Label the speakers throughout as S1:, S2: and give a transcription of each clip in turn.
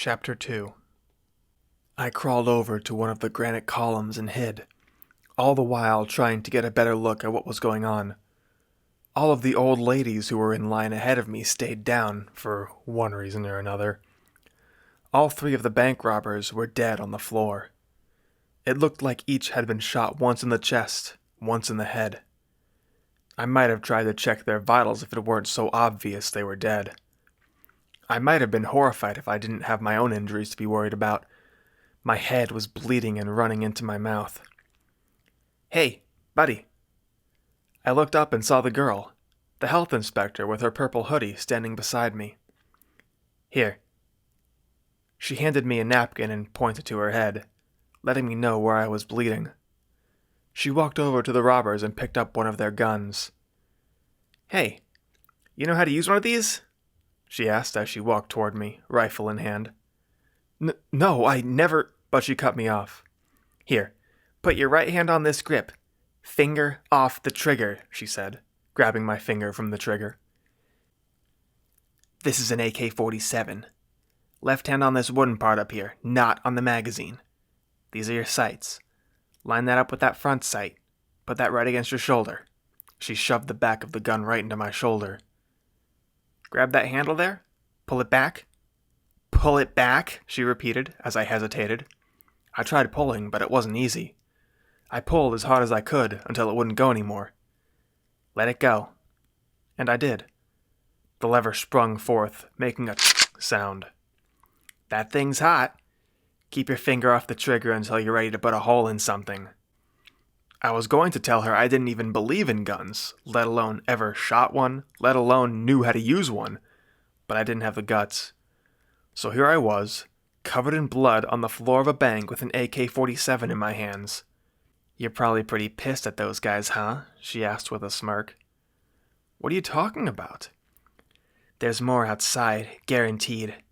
S1: Chapter 2. I crawled over to one of the granite columns and hid, all the while trying to get a better look at what was going on. All of the old ladies who were in line ahead of me stayed down, for one reason or another. All three of the bank robbers were dead on the floor. It looked like each had been shot once in the chest, once in the head. I might have tried to check their vitals if it weren't so obvious they were dead. I might have been horrified if I didn't have my own injuries to be worried about. My head was bleeding and running into my mouth. "Hey, buddy." I looked up and saw the girl, the health inspector with her purple hoodie, standing beside me. "Here." She handed me a napkin and pointed to her head, letting me know where I was bleeding. She walked over to the robbers and picked up one of their guns. "Hey, you know how to use one of these?" she asked as she walked toward me, rifle in hand. No, I never," but she cut me off. "Here, put your right hand on this grip. Finger off the trigger," she said, grabbing my finger from the trigger. "This is an AK-47. Left hand on this wooden part up here, not on the magazine. These are your sights. Line that up with that front sight. Put that right against your shoulder." She shoved the back of the gun right into my shoulder. "Grab that handle there. Pull it back." "Pull it back," she repeated as I hesitated. I tried pulling, but it wasn't easy. I pulled as hard as I could until it wouldn't go anymore. "Let it go." And I did. The lever sprung forth, making a sound. "That thing's hot. Keep your finger off the trigger until you're ready to put a hole in something." I was going to tell her I didn't even believe in guns, let alone ever shot one, let alone knew how to use one, but I didn't have the guts. So here I was, covered in blood on the floor of a bank with an AK-47 in my hands. "You're probably pretty pissed at those guys, huh?" she asked with a smirk. "What are you talking about?" "There's more outside, guaranteed.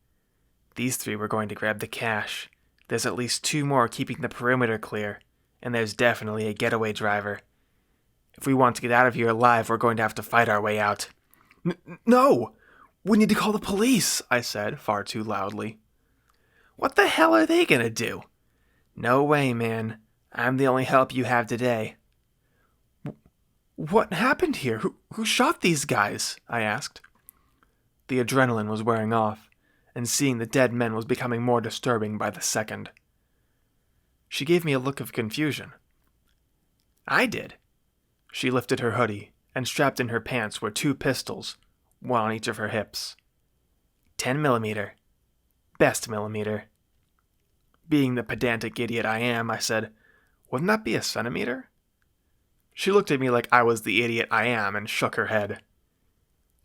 S1: These three were going to grab the cash. There's at least two more keeping the perimeter clear, and there's definitely a getaway driver. If we want to get out of here alive, we're going to have to fight our way out." No! We need to call the police," I said, far too loudly. "What the hell are they gonna do?" "No way, man. I'm the only help you have today." What happened here? Who shot these guys?" I asked. The adrenaline was wearing off, and seeing the dead men was becoming more disturbing by the second. She gave me a look of confusion. "I did." She lifted her hoodie, and strapped in her pants were two pistols, one on each of her hips. 10mm. Best millimeter. Being the pedantic idiot I am, I said, "Wouldn't that be a centimeter?" She looked at me like I was the idiot I am and shook her head.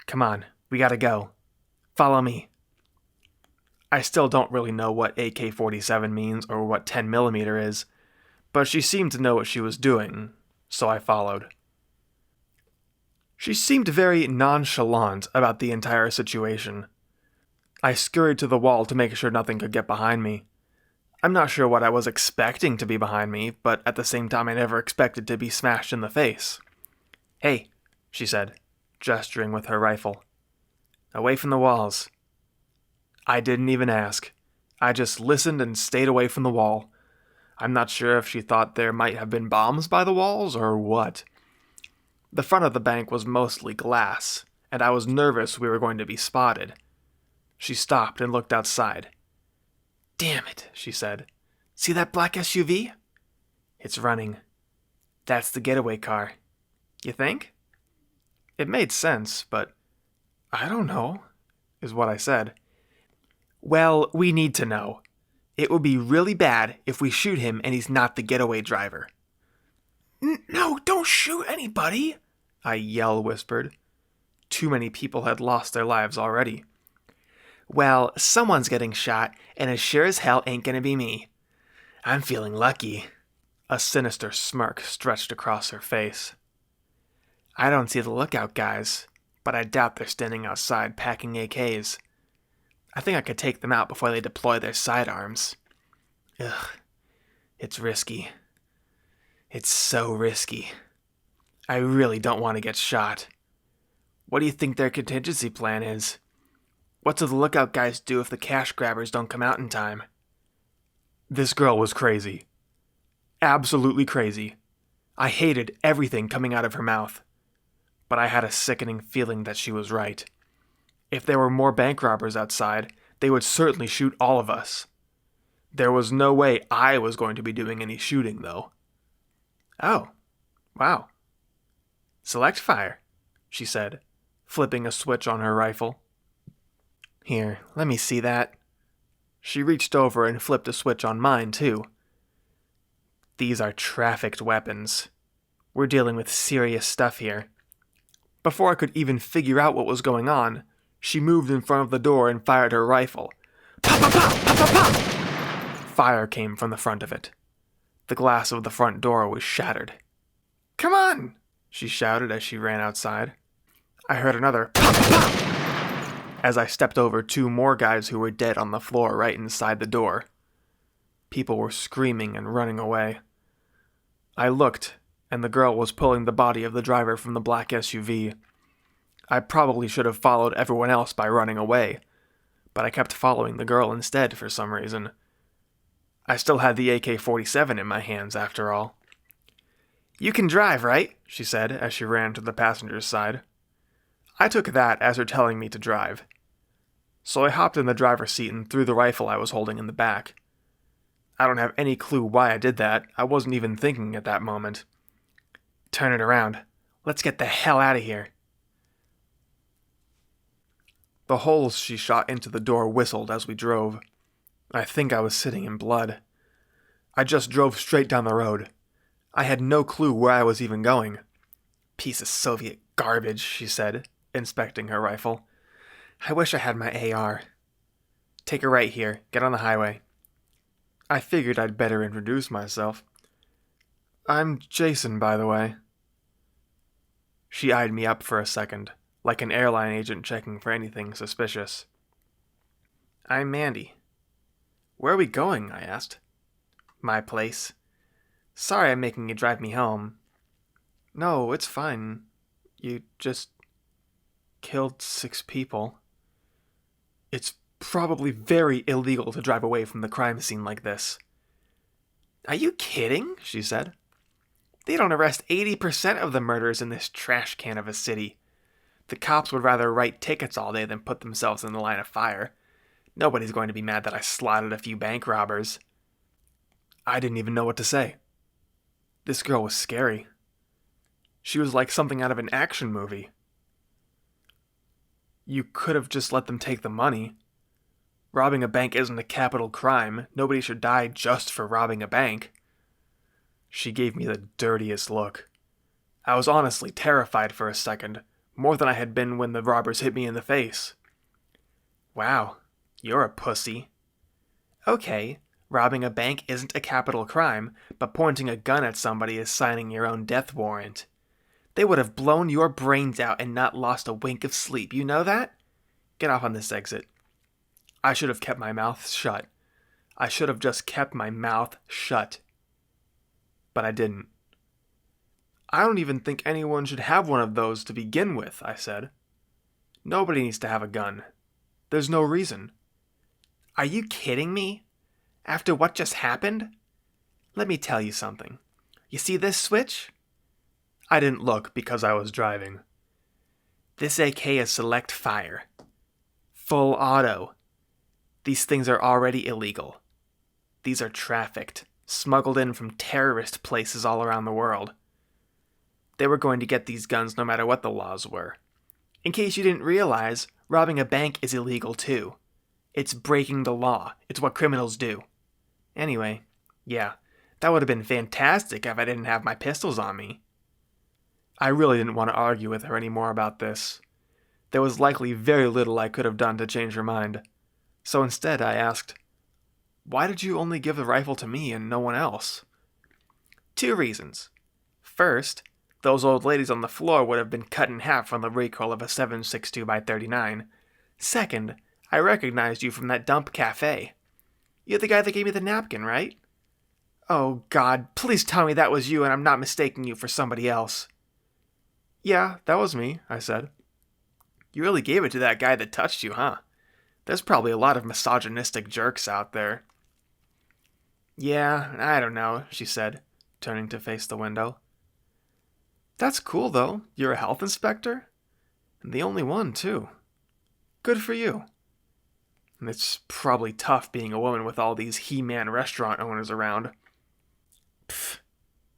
S1: "Come on, we gotta go. Follow me." I still don't really know what AK-47 means or what 10mm is, but she seemed to know what she was doing, so I followed. She seemed very nonchalant about the entire situation. I scurried to the wall to make sure nothing could get behind me. I'm not sure what I was expecting to be behind me, but at the same time I never expected to be smashed in the face. "Hey," she said, gesturing with her rifle. "Away from the walls." I didn't even ask. I just listened and stayed away from the wall. I'm not sure if she thought there might have been bombs by the walls or what. The front of the bank was mostly glass, and I was nervous we were going to be spotted. She stopped and looked outside. "Damn it," she said. "See that black SUV? It's running. That's the getaway car. You think?" It made sense, but I don't know, is what I said. "Well, we need to know. It would be really bad if we shoot him and he's not the getaway driver." "No, don't shoot anybody," I whispered. Too many people had lost their lives already. "Well, someone's getting shot, and it sure as hell ain't gonna be me. I'm feeling lucky." A sinister smirk stretched across her face. "I don't see the lookout guys, but I doubt they're standing outside packing AKs. I think I could take them out before they deploy their sidearms. Ugh, it's risky. It's so risky. I really don't want to get shot. What do you think their contingency plan is?" What do the lookout guys do if the cash grabbers don't come out in time? This girl was crazy. Absolutely crazy. I hated everything coming out of her mouth. But I had a sickening feeling that she was right. If there were more bank robbers outside, they would certainly shoot all of us. There was no way I was going to be doing any shooting, though. Oh, wow. Select fire, she said, flipping a switch on her rifle. Here, let me see that. She reached over and flipped a switch on mine, too. These are trafficked weapons. We're dealing with serious stuff here. Before I could even figure out what was going on, she moved in front of the door and fired her rifle. Pop, pop, pop, pop, pop, pop! Fire came from the front of it. The glass of the front door was shattered. Come on, she shouted as she ran outside. I heard another pop, pop, pop! As I stepped over 2 more guys who were dead on the floor right inside the door. People were screaming and running away. I looked, and the girl was pulling the body of the driver from the black SUV. I probably should have followed everyone else by running away, but I kept following the girl instead for some reason. I still had the AK-47 in my hands, after all. You can drive, right? She said as she ran to the passenger's side. I took that as her telling me to drive. So I hopped in the driver's seat and threw the rifle I was holding in the back. I don't have any clue why I did that. I wasn't even thinking at that moment. Turn it around. Let's get the hell out of here. The holes she shot into the door whistled as we drove. I think I was sitting in blood. I just drove straight down the road. I had no clue where I was even going. Piece of Soviet garbage, she said, inspecting her rifle. I wish I had my AR. Take a right here. Get on the highway. I figured I'd better introduce myself. I'm Jason, by the way. She eyed me up for a second, like an airline agent checking for anything suspicious. I'm Mandy. Where are we going? I asked. My place. Sorry I'm making you drive me home. No, it's fine. You just killed 6 people. It's probably very illegal to drive away from the crime scene like this. Are you kidding? She said. They don't arrest 80% of the murders in this trash can of a city. The cops would rather write tickets all day than put themselves in the line of fire. Nobody's going to be mad that I slaughtered a few bank robbers. I didn't even know what to say. This girl was scary. She was like something out of an action movie. You could have just let them take the money. Robbing a bank isn't a capital crime. Nobody should die just for robbing a bank. She gave me the dirtiest look. I was honestly terrified for a second, more than I had been when the robbers hit me in the face. Wow, you're a pussy. Okay, robbing a bank isn't a capital crime, but pointing a gun at somebody is signing your own death warrant. They would have blown your brains out and not lost a wink of sleep, you know that? Get off on this exit. I should have kept my mouth shut. I should have just kept my mouth shut. But I didn't. I don't even think anyone should have one of those to begin with, I said. Nobody needs to have a gun. There's no reason. Are you kidding me? After what just happened? Let me tell you something. You see this switch? I didn't look because I was driving. This AK is select fire. Full auto. These things are already illegal. These are trafficked, smuggled in from terrorist places all around the world. They were going to get these guns no matter what the laws were. In case you didn't realize, robbing a bank is illegal too. It's breaking the law. It's what criminals do. Anyway, yeah, that would have been fantastic if I didn't have my pistols on me. I really didn't want to argue with her anymore about this. There was likely very little I could have done to change her mind. So instead I asked, why did you only give the rifle to me and no one else? 2 reasons. First, those old ladies on the floor would have been cut in half from the recoil of a 7.62 by 39. Second, I recognized you from that dump cafe. You're the guy that gave me the napkin, right? Oh God, please tell me that was you and I'm not mistaking you for somebody else. Yeah, that was me, I said. You really gave it to that guy that touched you, huh? There's probably a lot of misogynistic jerks out there. Yeah, I don't know, she said, turning to face the window. That's cool, though. You're a health inspector? And the only one, too. Good for you. And it's probably tough being a woman with all these He-Man restaurant owners around. Pfft,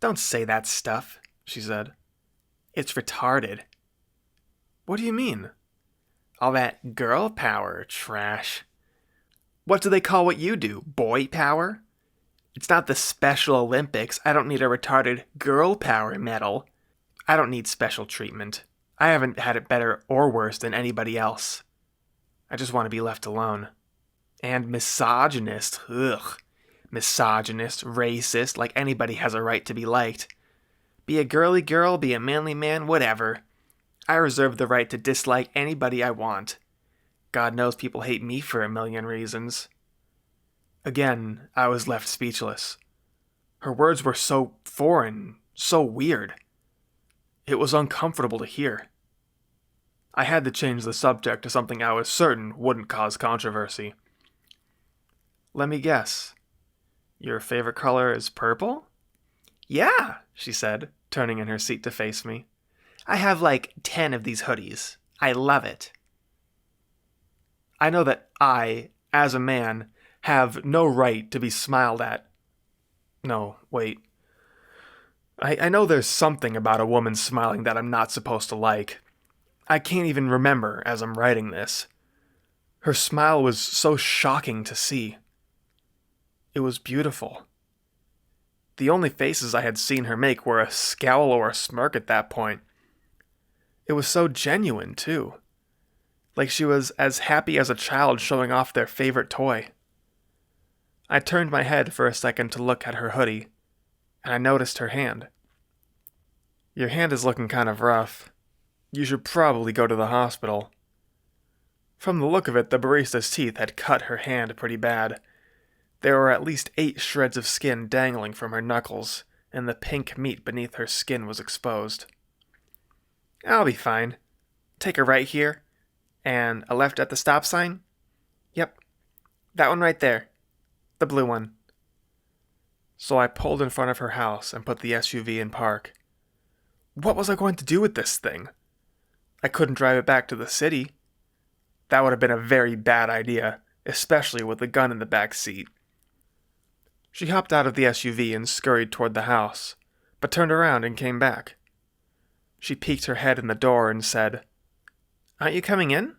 S1: don't say that stuff, she said. It's retarded. What do you mean? All that girl power trash. What do they call what you do? Boy power? It's not the Special Olympics. I don't need a retarded girl power medal. I don't need special treatment. I haven't had it better or worse than anybody else. I just want to be left alone. And misogynist. Ugh. Misogynist, racist, like anybody has a right to be liked. Be a girly girl, be a manly man, whatever. I reserve the right to dislike anybody I want. God knows people hate me for a million reasons. Again, I was left speechless. Her words were so foreign, so weird. It was uncomfortable to hear. I had to change the subject to something I was certain wouldn't cause controversy. Let me guess. Your favorite color is purple? Yeah, she said, turning in her seat to face me. I have like 10 of these hoodies. I love it. I know that I, as a man, have no right to be smiled at. No, wait. I know there's something about a woman smiling that I'm not supposed to like. I can't even remember as I'm writing this. Her smile was so shocking to see. It was beautiful. The only faces I had seen her make were a scowl or a smirk at that point. It was so genuine, too. Like she was as happy as a child showing off their favorite toy. I turned my head for a second to look at her hoodie, and I noticed her hand. Your hand is looking kind of rough. You should probably go to the hospital. From the look of it, the barista's teeth had cut her hand pretty bad. There were at least 8 shreds of skin dangling from her knuckles, and the pink meat beneath her skin was exposed. I'll be fine. Take a right here, and a left at the stop sign? Yep, that one right there. The blue one. So I pulled in front of her house and put the SUV in park. What was I going to do with this thing? I couldn't drive it back to the city. That would have been a very bad idea, especially with the gun in the back seat. She hopped out of the SUV and scurried toward the house, but turned around and came back. She peeked her head in the door and said, "Aren't you coming in?"